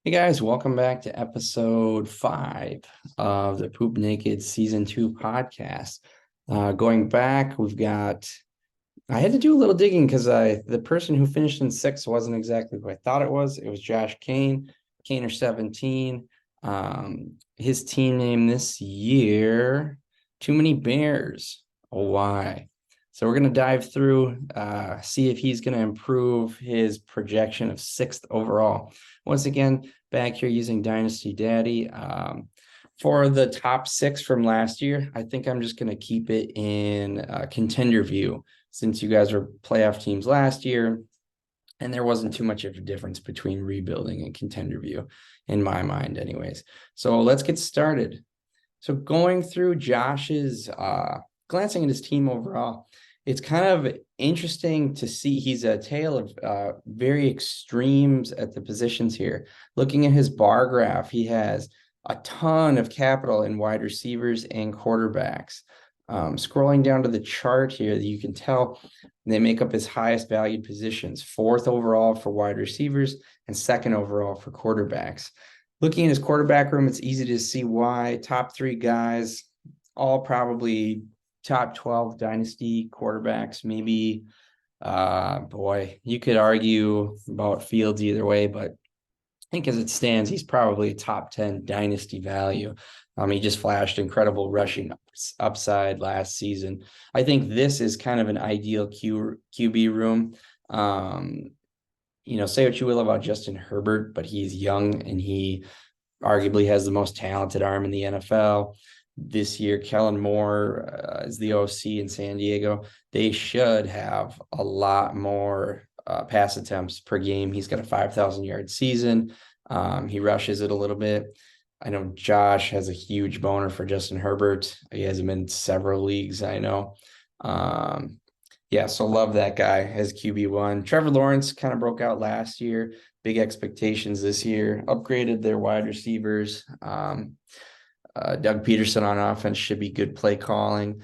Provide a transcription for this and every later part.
Hey guys, welcome back to episode 5 of the Poopnaked Season 2 podcast. Going back, I had to do a little digging because the person who finished in 6th wasn't exactly who I thought it was. It was Josh Kane, Kaner 17. His team name this year, Too Many Bears. Oh, why? So we're going to dive through, see if he's going to improve his projection of 6th overall. Once again, back here using Dynasty Daddy. For the top 6 from last year, I think I'm just going to keep it in contender view since you guys were playoff teams last year, and there wasn't too much of a difference between rebuilding and contender view in my mind anyways. So let's get started. So going through Josh's, glancing at his team overall, it's kind of interesting to see he's a tale of very extremes at the positions here. Looking at his bar graph, he has a ton of capital in wide receivers and quarterbacks. Scrolling down to the chart here, you can tell they make up his highest valued positions, 4th overall for wide receivers and 2nd overall for quarterbacks. Looking at his quarterback room, it's easy to see why. Top 3 guys, all probably top 12 dynasty quarterbacks, maybe. Boy, you could argue about Fields either way, but I think as it stands, he's probably a top 10 dynasty value. He just flashed incredible rushing upside last season. I think this is kind of an ideal QB room. Say what you will about Justin Herbert, but he's young and he arguably has the most talented arm in the NFL. This year, Kellen Moore is the OC in San Diego. They should have a lot more pass attempts per game. He's got a 5,000-yard season. He rushes it a little bit. I know Josh has a huge boner for Justin Herbert. He has him in several leagues, I know. So love that guy as QB1. Trevor Lawrence kind of broke out last year. Big expectations this year. Upgraded their wide receivers. Doug Peterson on offense should be good play calling.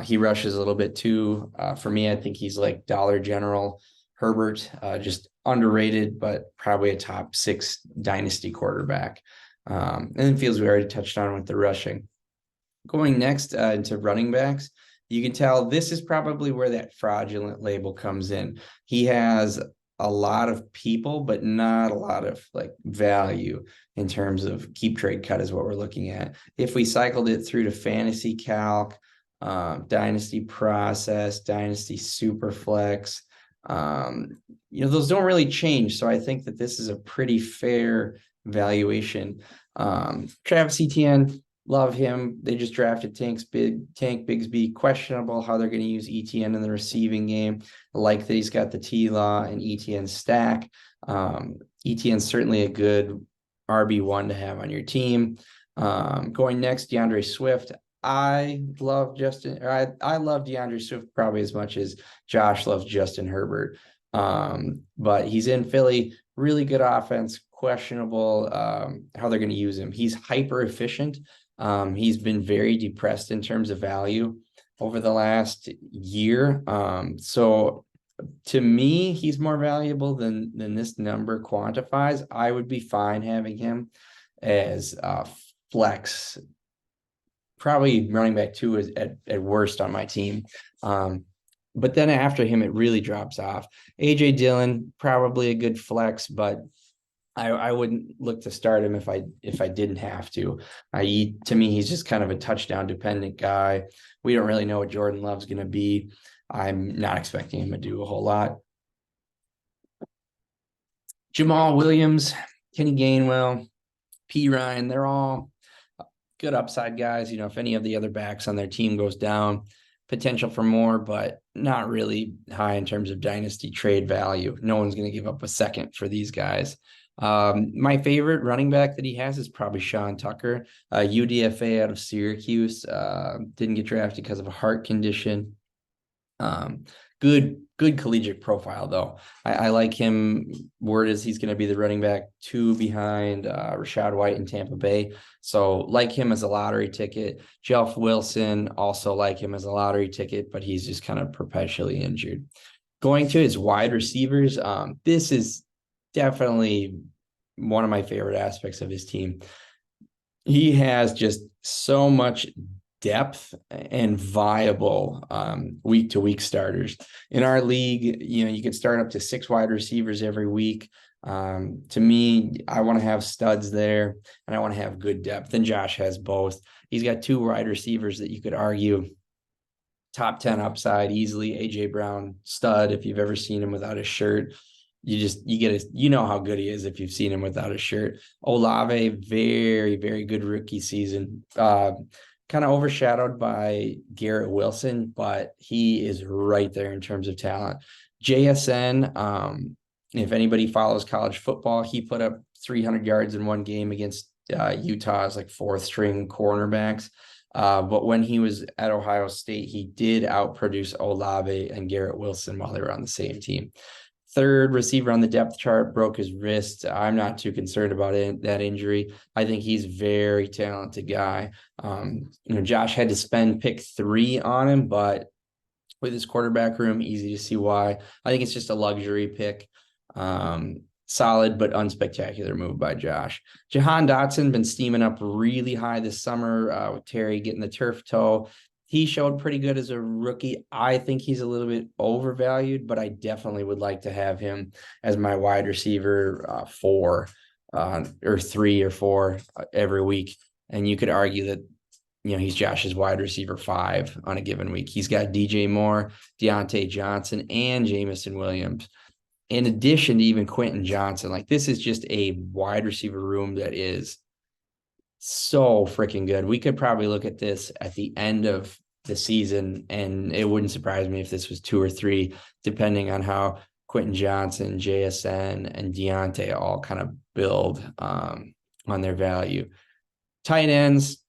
He rushes a little bit too. For me, I think he's like Dollar General Herbert, just underrated, but probably a top 6 dynasty quarterback. And then Fields we already touched on with the rushing. Going next into running backs, you can tell this is probably where that fraudulent label comes in. He has a lot of people, but not a lot of like value in terms of keep trade cut is what we're looking at. If we cycled it through to fantasy calc, dynasty process, dynasty superflex, those don't really change. So I think that this is a pretty fair valuation. Travis Etienne, love him. They just drafted Tank Bigsby. Questionable how they're going to use Etienne in the receiving game. I like that he's got the T-Law and Etienne stack. Etienne's certainly a good RB1 to have on your team. Going next, DeAndre Swift. I love DeAndre Swift probably as much as Josh loves Justin Herbert. But he's in Philly, really good offense, questionable how they're going to use him. He's hyper efficient. He's been very depressed in terms of value over the last year. So to me, he's more valuable than this number quantifies. I would be fine having him as flex, probably running back 2 is at worst on my team. But then after him, it really drops off. AJ Dillon, probably a good flex, but I wouldn't look to start him if I didn't have to. To me, he's just kind of a touchdown dependent guy. We don't really know what Jordan Love's going to be. I'm not expecting him to do a whole lot. Jamal Williams, Kenny Gainwell, P. Ryan, they're all good upside guys. If any of the other backs on their team goes down, potential for more, but not really high in terms of dynasty trade value. No one's going to give up a second for these guys. My favorite running back that he has is probably Sean Tucker, UDFA out of Syracuse. Didn't get drafted because of a heart condition. Good collegiate profile though. I like him. Word is he's going to be the running back 2 behind Rachaad White in Tampa Bay. So like him as a lottery ticket. Jeff Wilson, also like him as a lottery ticket, but he's just kind of perpetually injured. Going to his wide receivers, this is definitely one of my favorite aspects of his team. He has just so much depth and viable week to week starters in our league. You could start up to 6 wide receivers every week. To me, I want to have studs there, and I want to have good depth, and Josh has both. He's got 2 wide receivers that you could argue top 10 upside easily. AJ Brown, stud. If you've ever seen him without a shirt, you know how good he is if you've seen him without a shirt. Olave, very, very good rookie season. Kind of overshadowed by Garrett Wilson, but he is right there in terms of talent. JSN, if anybody follows college football, he put up 300 yards in one game against Utah's like 4th string cornerbacks. But when he was at Ohio State, he did outproduce Olave and Garrett Wilson while they were on the same team. 3rd receiver on the depth chart, broke his wrist. I'm not too concerned about that injury. I think he's a very talented guy. Josh had to spend pick 3 on him, but with his quarterback room, easy to see why. I think it's just a luxury pick. Solid but unspectacular move by Josh. Jahan Dotson been steaming up really high this summer with Terry getting the turf toe. He showed pretty good as a rookie. I think he's a little bit overvalued, but I definitely would like to have him as my wide receiver 4 or 3 or 4 every week. And you could argue that, he's Josh's wide receiver 5 on a given week. He's got DJ Moore, Deontay Johnson, and Jamison Williams, in addition to even Quentin Johnson. Like, this is just a wide receiver room that is so freaking good. We could probably look at this at the end of the season, and it wouldn't surprise me if this was 2 or 3, depending on how Quentin Johnson, JSN, and Deontay all kind of build on their value. Tight ends,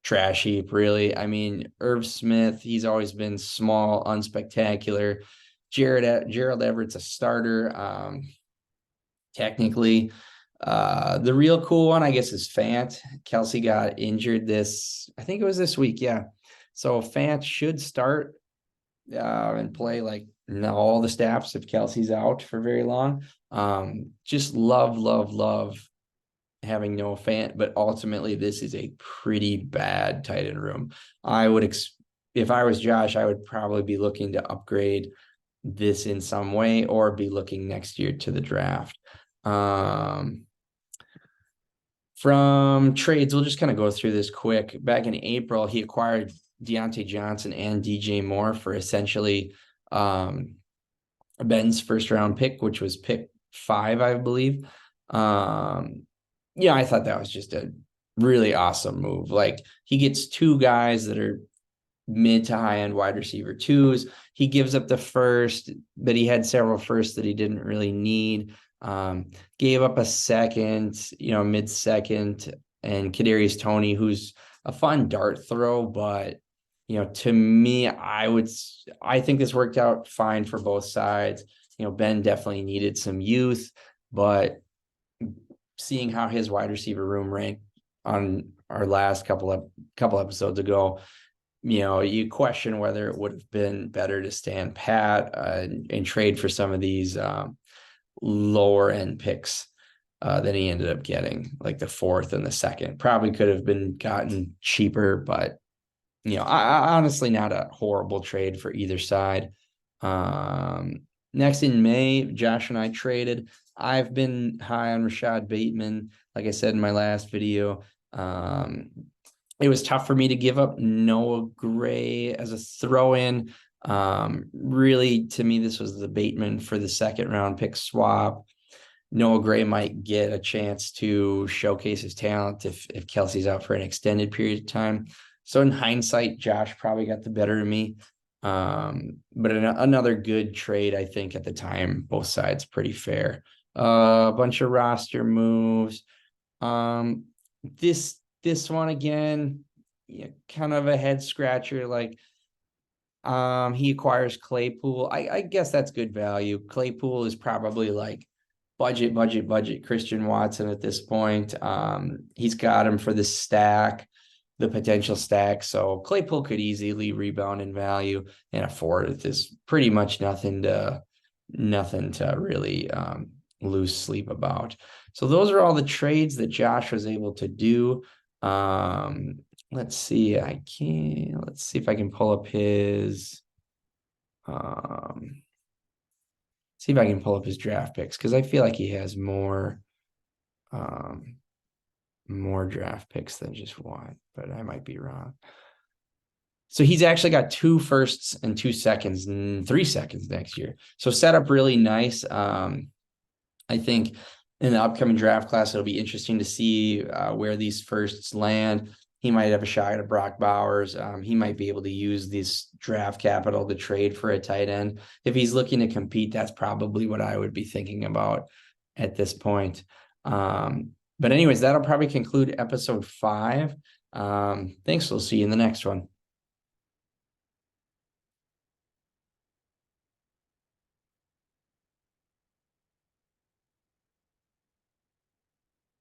trash heap, really. I mean, Irv Smith, he's always been small, unspectacular. Gerald Everett's a starter. Technically, the real cool one, I guess, is Fant. Kelsey got injured I think it was this week. Yeah. So Fant should start and play like all the snaps if Kelsey's out for very long. Just love having Noah Fant, but ultimately this is a pretty bad tight end room. If I was Josh, I would probably be looking to upgrade this in some way or be looking next year to the draft. From trades, we'll just kind of go through this quick. Back in April, he acquired Deontay Johnson and DJ Moore for essentially Ben's first round pick, which was pick 5, I believe. I thought that was just a really awesome move. Like, he gets 2 guys that are mid to high end wide receiver 2s. He gives up the first, but he had several firsts that he didn't really need. Gave up a second, mid-second, and Kadarius Toney, who's a fun dart throw, but to me, I think this worked out fine for both sides. Ben definitely needed some youth, but seeing how his wide receiver room ranked on our last couple episodes ago, you question whether it would have been better to stand pat and trade for some of these lower end picks that he ended up getting, like the 4th and the 2nd. Probably could have been gotten cheaper, but I honestly, not a horrible trade for either side. Next in May, Josh and I traded. I've been high on Rashad Bateman, like I said in my last video. It was tough for me to give up Noah Gray as a throw-in. Really, to me, this was the Bateman for the 2nd round pick swap. Noah Gray might get a chance to showcase his talent if Kelsey's out for an extended period of time. So in hindsight, Josh probably got the better of me. But another good trade, I think, at the time. Both sides pretty fair. A bunch of roster moves. This one again, kind of a head scratcher. Like, he acquires Claypool. I guess that's good value. Claypool is probably like budget Christian Watson at this point. He's got him for the potential stack. So Claypool could easily rebound in value and afford it. There's pretty much nothing to really lose sleep about. So those are all the trades that Josh was able to do. Let's see. Let's see if I can pull up his see if I can pull up his draft picks, because I feel like he has more draft picks than just one, but I might be wrong. So he's actually got 2 firsts and 2 seconds and 3 seconds next year. So set up really nice. I think in the upcoming draft class, it'll be interesting to see where these firsts land. He might have a shot at a Brock Bowers. He might be able to use this draft capital to trade for a tight end. If he's looking to compete, that's probably what I would be thinking about at this point. But anyways, that'll probably conclude episode 5. Thanks. We'll see you in the next one.